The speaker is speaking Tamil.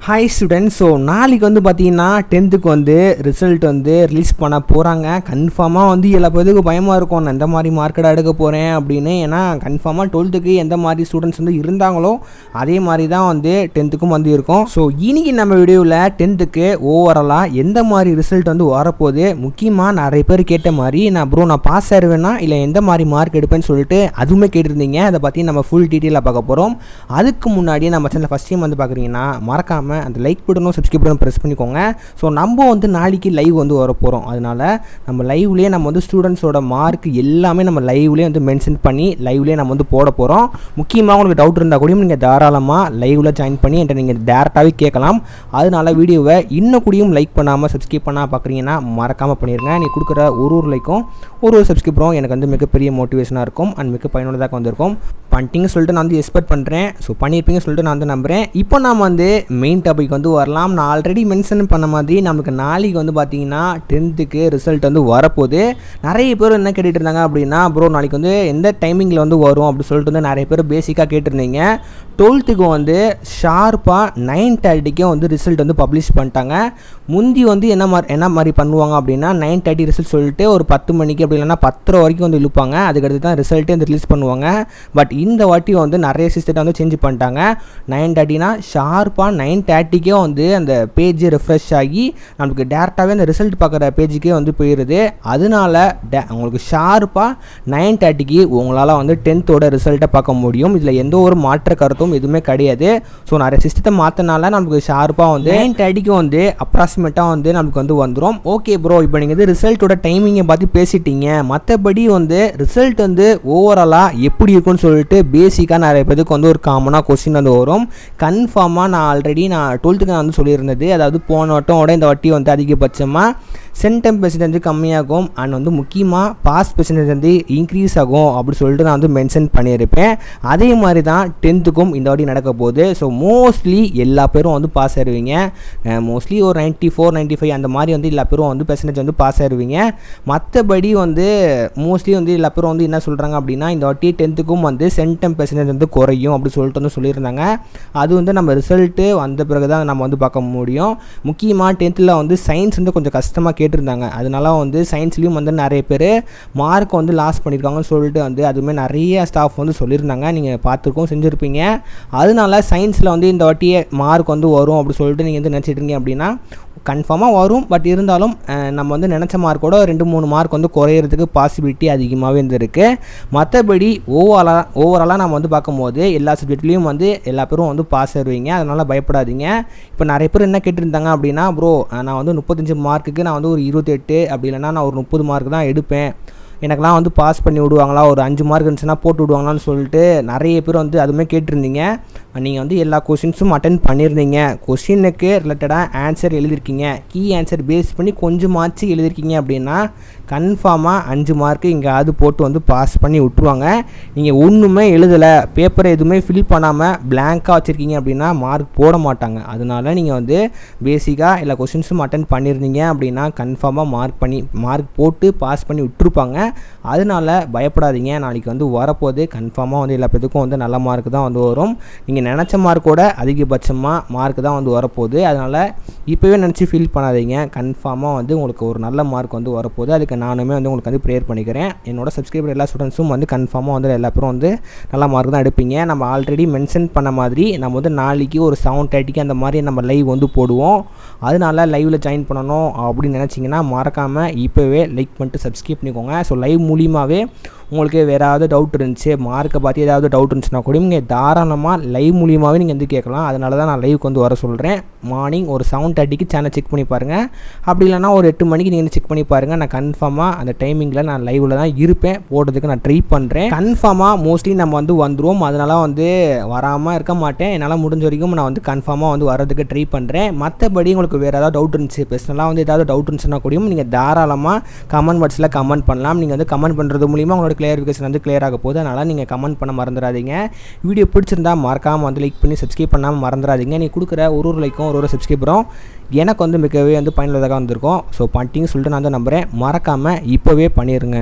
Hi students. ஸோ நாளைக்கு வந்து பார்த்தீங்கன்னா 10th வந்து ரிசல்ட் வந்து ரிலீஸ் பண்ண போகிறாங்க. கன்ஃபார்மாக வந்து எல்லா பேருக்கு பயமாக இருக்கும், நான் எந்த மாதிரி மார்க்கெட் எடுக்க போகிறேன் அப்படின்னு. ஏன்னா கன்ஃபார்மாக 12th எந்த மாதிரி ஸ்டூடெண்ட்ஸ் வந்து இருந்தாங்களோ அதே மாதிரி தான் வந்து 10th வந்து இருக்கும். ஸோ இன்றைக்கி நம்ம வீடியோவில் 10th ஓவராலாக எந்த மாதிரி ரிசல்ட் வந்து வரப்போகுது, முக்கியமாக நிறைய பேர் கேட்ட மாதிரி நான் பாஸ் ஆயிடுவேன்னா இல்லை எந்த மாதிரி மார்க் எடுப்பேன்னு சொல்லிட்டு அதுவுமே கேட்டிருந்தீங்க. அதை பற்றி நம்ம ஃபுல் டீட்டெயிலாக பார்க்க போகிறோம். அதுக்கு முன்னாடி நம்ம சேனல் ஃபஸ்ட் டைம் வந்து பார்க்குறீங்கன்னா மறக்காமல் அந்த லைக் பட்டனும் சப்ஸ்கிரைப் பட்டனும் ப்ரெஸ் பண்ணிக்கோங்க. ஸோ நம்ம வந்து நாளைக்கு லைவ் வந்து வர போகிறோம். அதனால் நம்ம லைவ்லேயே நம்ம வந்து ஸ்டூடெண்ட்ஸோட மார்க் எல்லாமே நம்ம லைவ்லேயே வந்து மென்ஷன் பண்ணி லைவ்லேயே நம்ம வந்து போட போகிறோம். முக்கியமாக உங்களுக்கு டவுட் இருந்தால் கூட நீங்கள் தாராளமாக லைவில் ஜாயின் பண்ணி என்கிட்ட நீங்கள் டேரெக்டாகவே கேட்கலாம். அதனால் வீடியோவை இன்னும் கூடியும் லைக் பண்ணாமல் சப்ஸ்கிரைப் பண்ணால் பார்க்குறீங்கன்னா மறக்காமல் பண்ணிடுங்க. நீ கொடுக்குற ஒரு லைக்கும் ஒரு சப்ஸ்கிரைபரும் எனக்கு வந்து மிகப்பெரிய மோட்டிவேஷனாக இருக்கும் அண்ட் மிக பயனுள்ளதாக வந்திருக்கும். பண்ணிட்டீங்கன்னு சொல்லிட்டு நான் வந்து எக்ஸ்பெக்ட் பண்ணுறேன். ஸோ பண்ணியிருப்பீங்கன்னு சொல்லிட்டு நான் வந்து நம்புகிறேன். இப்போ நாம் வந்து மெயின் டாபிக் வந்து வரலாம். நான் ஆல்ரெடி மென்ஷன் பண்ண மாதிரி நமக்கு நாளைக்கு வந்து பார்த்தீங்கன்னா 10th ரிசல்ட் வந்து வரப்போகுது. நிறைய பேர் என்ன கேட்டுட்டு இருந்தாங்க அப்படின்னா, நாளைக்கு வந்து எந்த டைமிங்கில் வந்து வரும் அப்படின்னு சொல்லிட்டு வந்து நிறைய பேர் பேசிக்காக கேட்டிருந்தீங்க. 12th வந்து ஷார்ப்பாக 9:30 வந்து ரிசல்ட் வந்து பப்ளிஷ் பண்ணிட்டாங்க. முந்தி வந்து என்ன மாதிரி பண்ணுவாங்க அப்படின்னா 9:30 ரிசல்ட் சொல்லிட்டு ஒரு 10 மணிக்கு அப்படி இல்லைன்னா 10:30 வரைக்கும் வந்து இழுப்பாங்க. அதுக்கடுத்து தான் ரிசல்ட்டே வந்து ரிலீஸ் பண்ணுவாங்க. பட் இந்த வாட்டி வந்து நிறைய சிஸ்டத்தை வந்து சேஞ்ச் பண்ணிட்டாங்க. 9:30னா ஷார்ப்பாக 9:30 வந்து அந்த பேஜ் ரெஃப்ரெஷ் ஆகி நமக்கு டேரெக்டாகவே அந்த ரிசல்ட் பார்க்குற பேஜுக்கே வந்து போயிடுது. அதனால உங்களுக்கு ஷார்ப்பாக 9:30 உங்களால் வந்து 10th ரிசல்ட்டை பார்க்க முடியும். இதில் எந்த ஒரு மாற்ற கருத்தும் எதுவுமே கிடையாது. ஸோ நிறைய சிஸ்டத்தை மாற்றினால நமக்கு ஷார்ப்பாக வந்து 9:30 வந்து அப்ராக்சிமேட்டாக வந்து நமக்கு வந்து வந்துடும். ஓகே ப்ரோ, இப்போ நீங்கள் வந்து ரிசல்ட்டோட டைமிங்கை பார்த்து பேசிட்டீங்க. மற்றபடி வந்து ரிசல்ட் வந்து ஓவராலாக எப்படி இருக்குன்னு சொல்லிட்டு பேசிக்காக நிறைய பேருக்கு வந்து ஒரு காமனாக கொஸ்டின் வந்து வரும். கன்ஃபார்மாக நான் ஆல்ரெடி 12th நான் வந்து சொல்லியிருந்தது, அதாவது போன வட்டோட இந்த வட்டி வந்து அதிகபட்சமாக சென்டம் பெர்சன்டேஜ் கம்மியாகும் அண்ட் வந்து முக்கியமாக பாஸ் பெர்சன்டேஜ் வந்து இன்க்ரீஸ் ஆகும் அப்படி சொல்லிட்டு நான் வந்து மென்ஷன் பண்ணியிருப்பேன். அதே மாதிரி தான் 10th இந்த வாட்டி நடக்க போகுது. ஸோ மோஸ்ட்லி எல்லா பேரும் வந்து பாஸ் ஆயிடுவீங்க. மோஸ்ட்லி ஒரு 94, 95 அந்த மாதிரி வந்து எல்லா பேரும் வந்து பெர்சன்டேஜ் வந்து பாஸ் ஆயிடுவீங்க. மற்றபடி வந்து மோஸ்ட்லி வந்து எல்லா பேரும் வந்து என்ன சொல்கிறாங்க அப்படின்னா, இந்த வாட்டி 10th வந்து சென்டம் பெர்சன்டேஜ் வந்து குறையும் அப்படி சொல்லிட்டு வந்து சொல்லியிருந்தாங்க. அது வந்து நம்ம ரிசல்ட்டு வந்த பிறகு தான் நம்ம வந்து பார்க்க முடியும். முக்கியமாக 10th வந்து சயின்ஸ் வந்து கொஞ்சம் கஷ்டமாக கேட்டிருந்தாங்க. அதனால வந்து சயின்ஸ்லேயும் வந்து நிறைய பேர் மார்க் வந்து லாஸ் பண்ணியிருக்காங்கன்னு சொல்லிட்டு வந்து அதுவுமே நிறைய ஸ்டாஃப் வந்து சொல்லியிருந்தாங்க. நீங்கள் பார்த்துருக்கோம், செஞ்சுருப்பீங்க. அதனால சயின்ஸில் வந்து இந்த வாட்டியே மார்க் வந்து வரும் அப்படி சொல்லிட்டு நீங்கள் வந்து நினச்சிட்டு இருக்கீங்க அப்படின்னா கன்ஃபார்மாக வரும். பட் இருந்தாலும் நம்ம வந்து நினச்ச மார்க்கோட 2-3 மார்க் வந்து குறையிறதுக்கு பாசிபிலிட்டி அதிகமாகவே இருந்திருக்கு. மற்றபடி ஓவராலாக நம்ம வந்து பார்க்கும்போது எல்லா சப்ஜெக்ட்லேயும் வந்து எல்லா பேரும் வந்து பாஸ் ஆயிடுவீங்க. அதனால் பயப்படாதீங்க. இப்போ நிறைய பேர் என்ன கேட்டிருந்தாங்க அப்படின்னா, நான் வந்து 35 மார்க்குக்கு நான் வந்து ஒரு 28 அப்படி இல்லைனா நான் ஒரு 30 மார்க் தான் எடுப்பேன், எனக்கெலாம் வந்து பாஸ் பண்ணி விடுவாங்களா, ஒரு 5 மார்க் இருந்துச்சுன்னா போட்டு விடுவாங்களான்னு சொல்லிட்டு நிறைய பேர் வந்து அதுவுமே கேட்டிருந்தீங்க. நீங்கள் வந்து எல்லா கொஷின்ஸும் அட்டென்ட் பண்ணியிருந்தீங்க. கொஷினுக்கு ரிலேட்டடாக ஆன்சர் எழுதியிருக்கீங்க. கீ ஆன்சர் பேஸ் பண்ணி கொஞ்சமாச்சு எழுதியிருக்கீங்க அப்படின்னா கன்ஃபார்மாக 5 மார்க்கு எங்கேயாவது போட்டு வந்து பாஸ் பண்ணி விட்டுருவாங்க. நீங்கள் ஒன்றுமே எழுதலை, பேப்பரை எதுவுமே ஃபில் பண்ணாமல் பிளாங்காக வச்சுருக்கீங்க அப்படின்னா மார்க் போட மாட்டாங்க. அதனால நீங்கள் வந்து பேசிக்காக எல்லா கொஷின்ஸும் அட்டென்ட் பண்ணியிருந்தீங்க அப்படின்னா கன்ஃபார்மாக மார்க் போட்டு பாஸ் பண்ணி விட்டுருப்பாங்க. அதனால பயப்படாதீங்க. நாளைக்கு வந்து வரப்போது கன்ஃபார்மாக வந்து எல்லா பேருக்கும் வந்து நல்ல மார்க் தான் வந்து வரும். நீங்கள் நினச்ச மார்க்கோட அதிகபட்சமாக மார்க் தான் வந்து வரப்போகுது. அதனால் இப்போவே நினச்சி ஃபீல் பண்ணாதீங்க. கன்ஃபார்மாக வந்து உங்களுக்கு ஒரு நல்ல மார்க் வந்து வரப்போகுது. அதுக்கு நானுமே வந்து உங்களுக்கு வந்து ப்ரேயர் பண்ணிக்கிறேன். என்னோட சப்ஸ்கிரைபர் எல்லா ஸ்டூடெண்ட்ஸும் வந்து கன்ஃபார்மாக வந்து எல்லா பேரும் வந்து நல்ல மார்க் தான் எடுப்பீங்க. நம்ம ஆல்ரெடி மென்ஷன் பண்ண மாதிரி நம்ம வந்து நாளைக்கு ஒரு 7:30 அந்த மாதிரி நம்ம லைவ் வந்து போடுவோம். அதனால லைவில் ஜாயின் பண்ணணும் அப்படின்னு நினச்சிங்கன்னா மறக்காமல் இப்போவே லைக் பண்ணிட்டு சப்ஸ்கிரைப் பண்ணிக்கோங்க. ஸோ லைவ் மூலியமாகவே உங்களுக்கு வேறு ஏதாவது டவுட் இருந்துச்சு, மார்க்கை பார்த்து ஏதாவது டவுட் இருந்துச்சுன்னா கூட நீங்கள் தாராளமாக லைவ் மூலியமாகவே நீங்கள் வந்து கேட்கலாம். அதனால தான் நான் லைவுக்கு வந்து வர சொல்கிறேன். மார்னிங் ஒரு 7:30 சேனல் செக் பண்ணி பாருங்கள். அப்படி இல்லைனா ஒரு 8 மணிக்கு நீங்கள் செக் பண்ணி பாருங்கள். நான் கன்ஃபார்மாக அந்த டைமிங்கில் நான் லைவில் தான் இருப்பேன். போடுறதுக்கு நான் ட்ரை பண்ணுறேன். கன்ஃபார்மாக மோஸ்ட்லி நம்ம வந்து வந்துடுவோம். அதனால வந்து வராமல் இருக்க மாட்டேன். என்னால் முடிஞ்ச வரைக்கும் நான் வந்து கன்ஃபார்மாக வந்து வரதுக்கு ட்ரை பண்ணுறேன். மற்றபடி உங்களுக்கு வேறு ஏதாவது டவுட் இருந்துச்சு, பர்சனலாக வந்து ஏதாவது டவுட் இருந்துச்சுன்னா கூடயும் நீங்கள் தாராளமாக கமெண்ட் பாக்ஸில் கமெண்ட் பண்ணலாம். நீங்கள் வந்து கமெண்ட் பண்ணுறது மூலிமா உங்களோட கிளியரிஃபிகேஷன் வந்து கிளியர் ஆக போகுது. அதனால் நீங்கள் கமெண்ட் பண்ண மறந்துடாதீங்க. வீடியோ பிடிச்சிருந்தா மறக்காமல் வந்து லைக் பண்ணி சப்ஸ்கிரைப் பண்ணாமல் மறந்துடாதீங்க. நீ கொடுக்குற ஒரு லைக்கும் ஒரு சப்ஸ்கிரைபரும் எனக்கு வந்து மிகவே வந்து பயனுள்ளதாக வந்திருக்கும். ஸோ பண்ணிட்டீங்கன்னு சொல்லிட்டு நான் வந்து நம்புகிறேன். மறக்காமல் இப்போவே பண்ணிடுங்க.